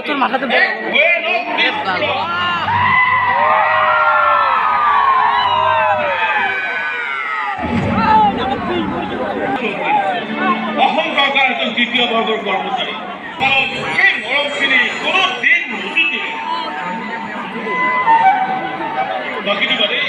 তোর মাথাতে অহংকার একজন দ্বিতীয় বর্গের কর্মচারী সেই মরমখিনি কোনো দিন নদীতে বাকিটি বাদে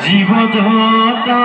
জীবজতা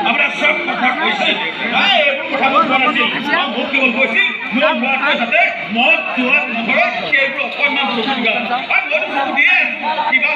আমরা সব কথা কইছি কেবল কইছি সাথে মদ জোয়া নগর কেবল অকমান দিয়ে কিবা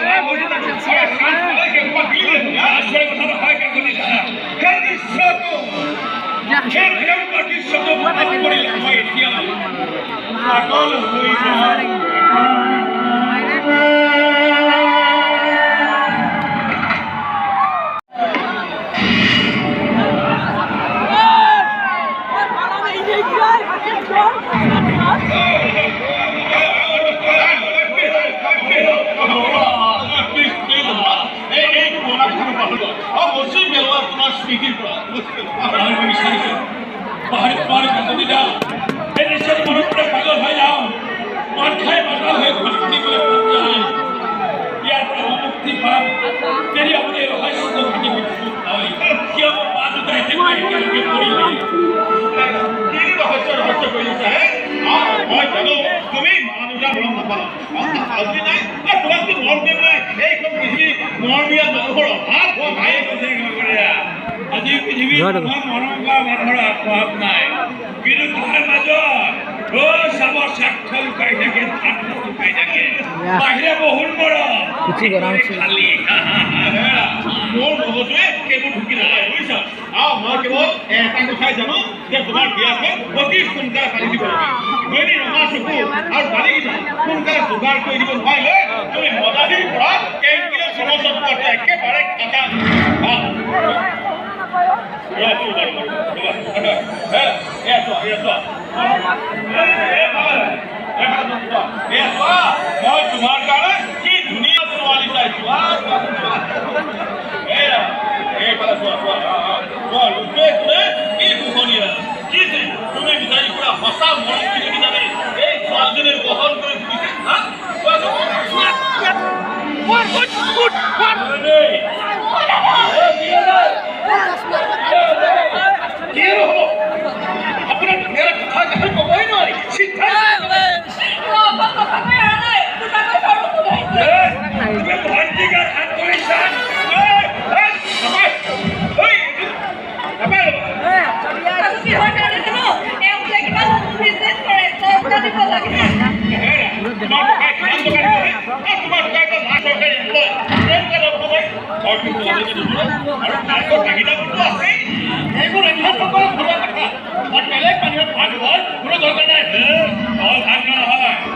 বাহিরে বহুল বড় কিছু গরম খালি মোৰ মগজুৱে কেৱল ঢুকি নাযায় বুজিছ মই কেৱল এটা কথাই জানো যে তোমাৰ বিয়াখন অতি সোনকালে পাতি দিব লাগে যদি ৰঙা চকু আৰু বালিকেইটা সোনকালে যোগাৰ কৰি দিব নোৱাৰিলে তুমি মদাদিৰ পৰা 1 কিলো চমচত পোৱাটো একেবাৰে খাটা মই তোমাৰ কাৰণে কি ধুনীয়া ছোৱালী চাইছো কি দুখনীয়া কি তুমি বিচাৰি পুৰা সঁচা মৰম কিনি জানে এই ছোৱালীজনীৰ বহন কৰি তুলিছে আপোনাৰ কথা ক'বই নোৱাৰি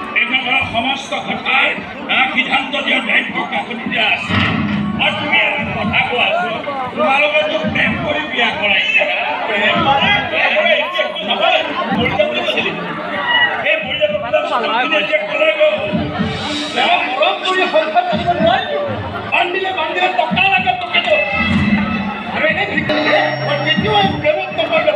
এইবোৰ কৰা সমস্ত কথাৰ সিদ্ধান্ত দিয়াৰ দায়িত্ব কাকতি আছে আৰু তুমি এটা কথা কোৱাচোন তোমালোকেতো প্ৰেম কৰি বিয়া কৰাইছা এই পৰিয়ালবিলাক ক'লে গ'ল মৰম কৰি সংসাৰ কৰিব নোৱাৰিলো বান্ধিলে টকা লাগে টকাটো আৰু এনে তেতিয়াও প্ৰেমত নকৰিব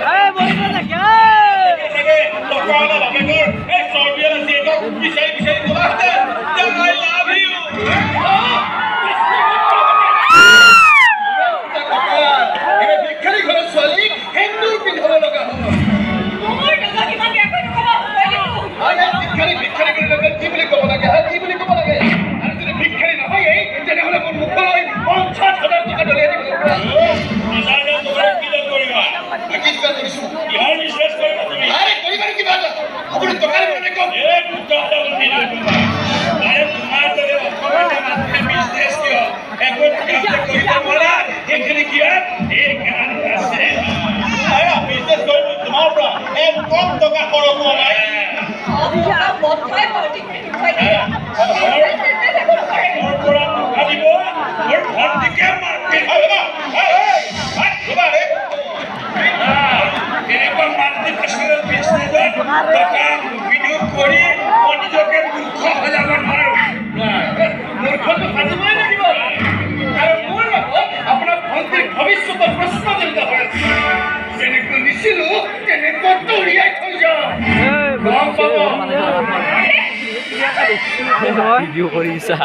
ভিডিও কৰিছা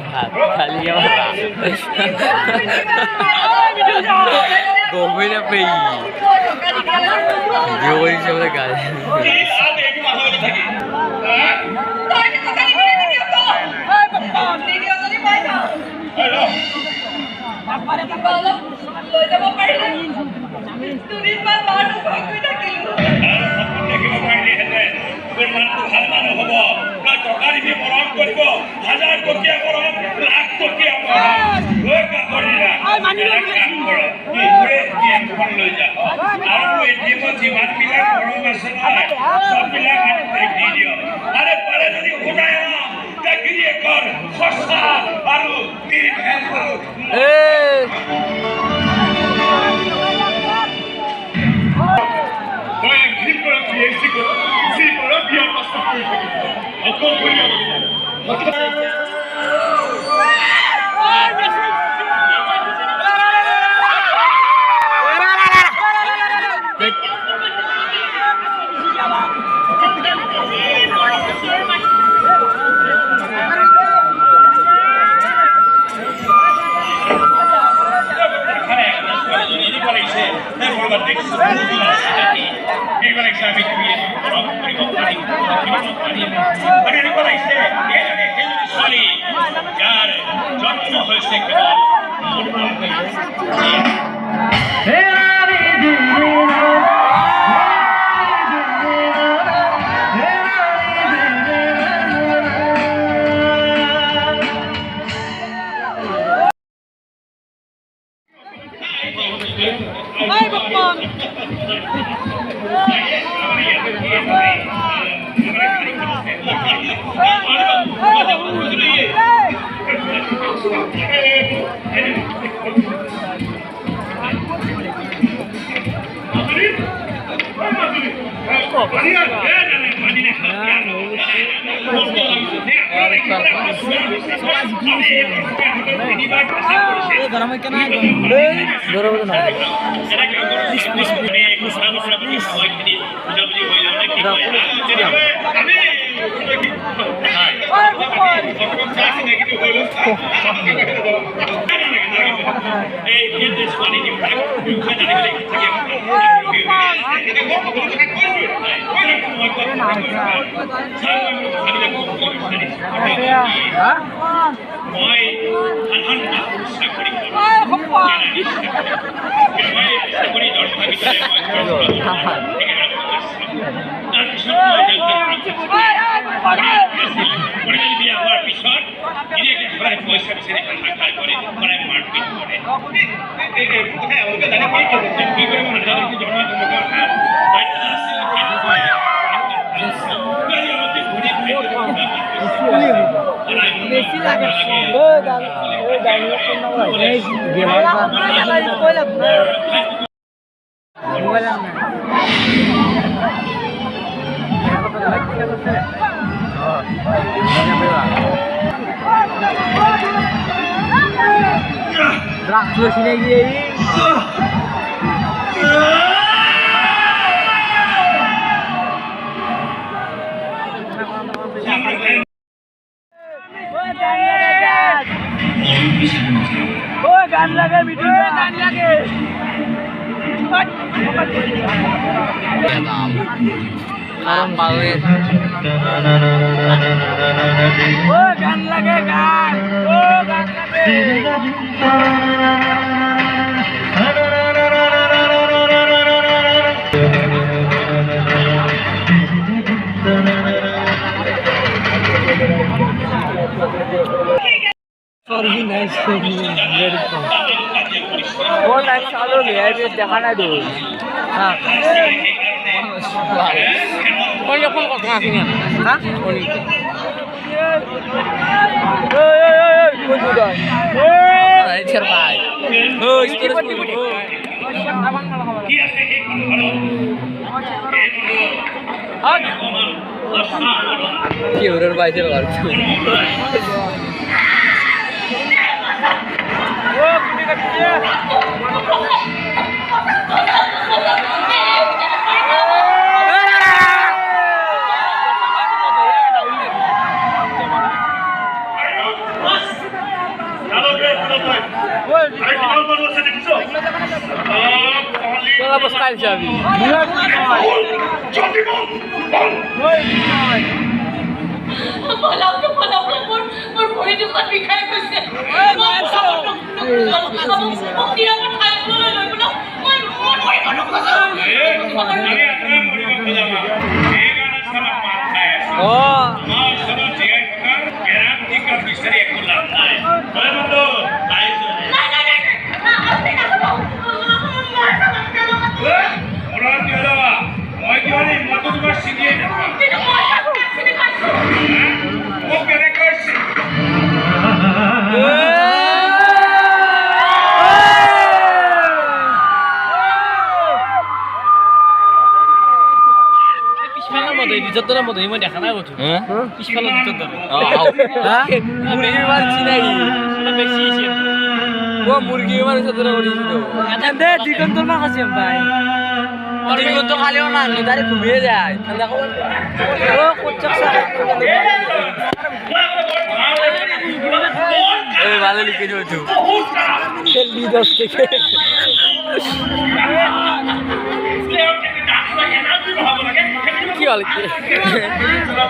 ভাত খালি গমেই নাপাই ভিডিও কৰিছে বোলে গালি রাখলো সিনে গিয়ে গান লাগে ভিডিও গান লাগে গান লাগে গান গান লাগে দেখা নাই দূর ফোন কথা আছে না হ্যাঁ কি ওর বাইরে যতটা মতো ইমান দেখা নাই বলছো হ্যাঁ পিছফালে যতটা হ্যাঁ মুরগি মারছি নাকি সেটা বেশি এসে ও মুরগি মারছে যতটা করেছি তো এটা দে চিকেন তোর মা খাসি ভাই চিকেন তো খালিও না নেদারে ঘুমিয়ে যায় দেখো ও কোচ্চক সারা এই ভালো লিখে দিও তো সেলফি দস থেকে কি হল কি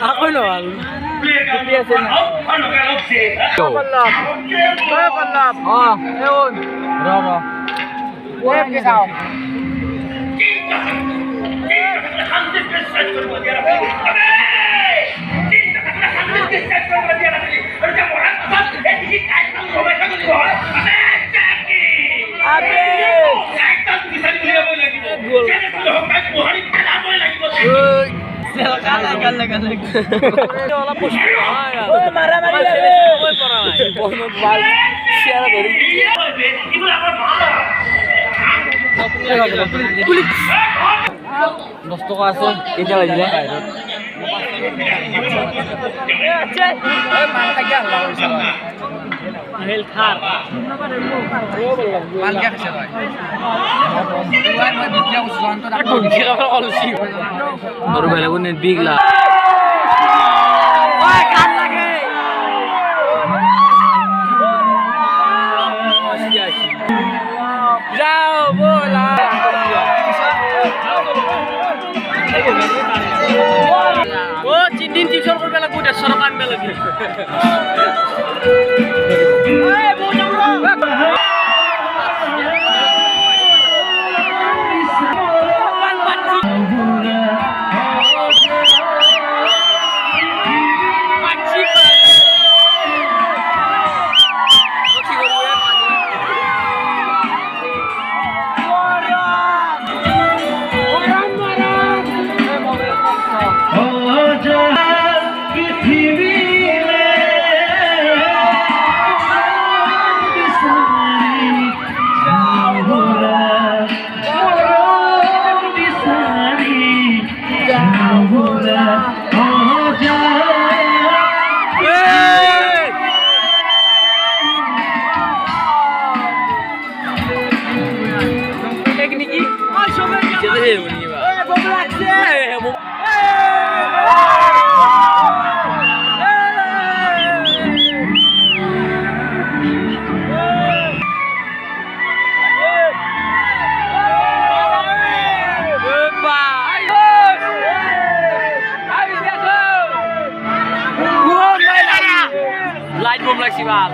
এখন হল কি আছে না পল্লব ওই পল্লব হ্যাঁ এউন র র ওই কি খাও দশ টাকা আছে কেতিয়া লাগিলে baru balik pun big lah. Wah, kan lagi. Jauh bola. Oh, cintin tipsor kau bela kuda sorokan bela lagi. দিচ্ছে তো হেবো নি বা বম লাগছে হেবো লাইট বম লাগছি বাল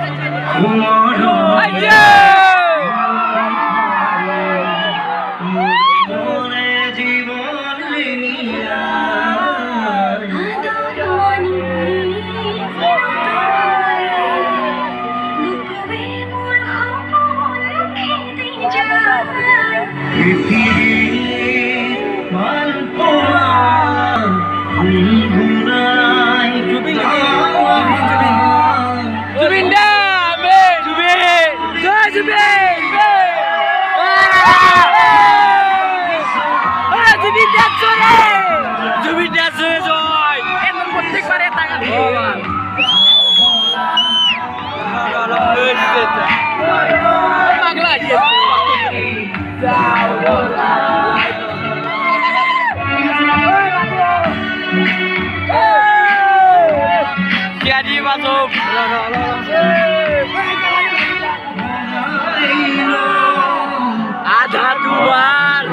आधा दुआर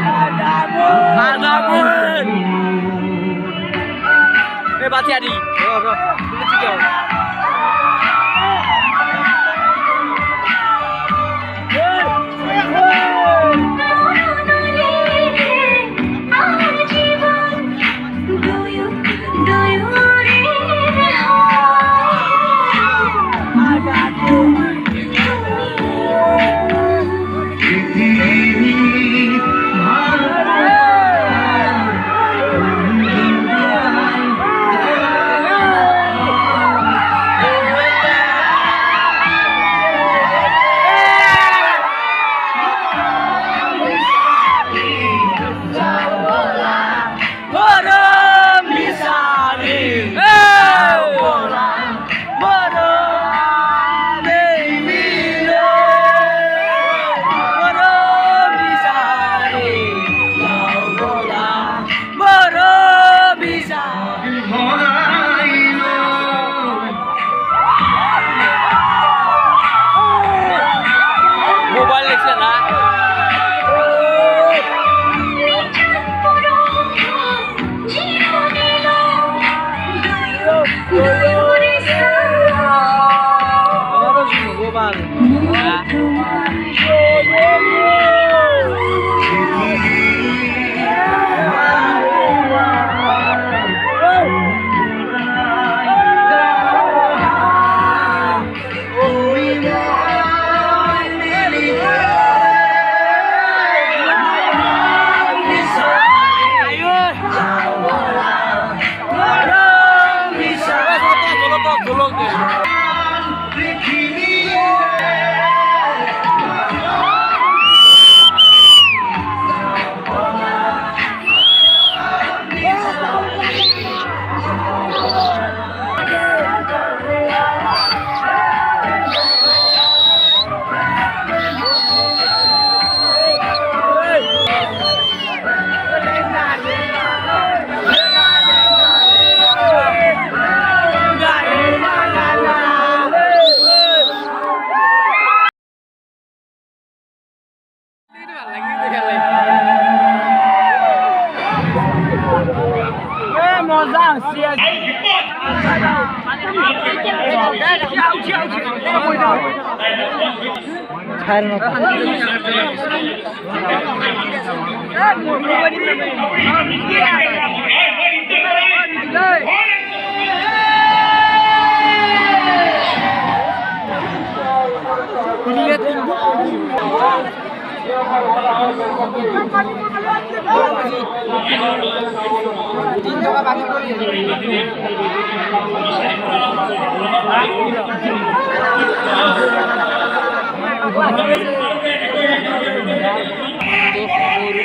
आधा बुन ए बात यारी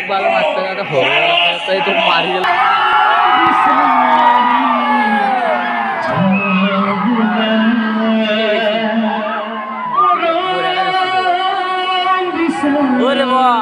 ভালো মাছটা তাই তো মারি গেল ওরে বাবা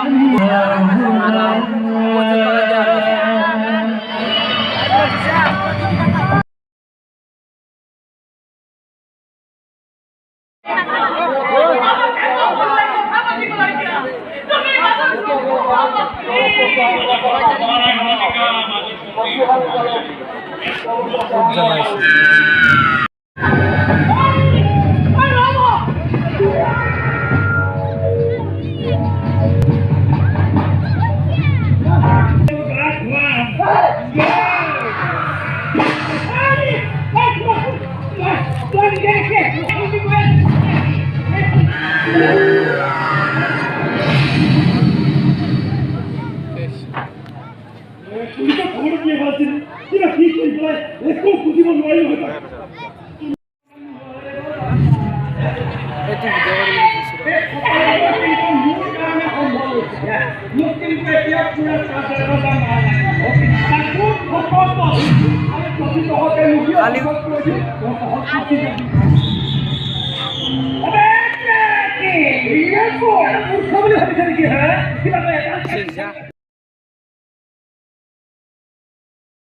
우리가 거를 위해 봤지. 네가 기술 있어. 내거 부지고 와요. এইটো ভিডিঅ' Abe,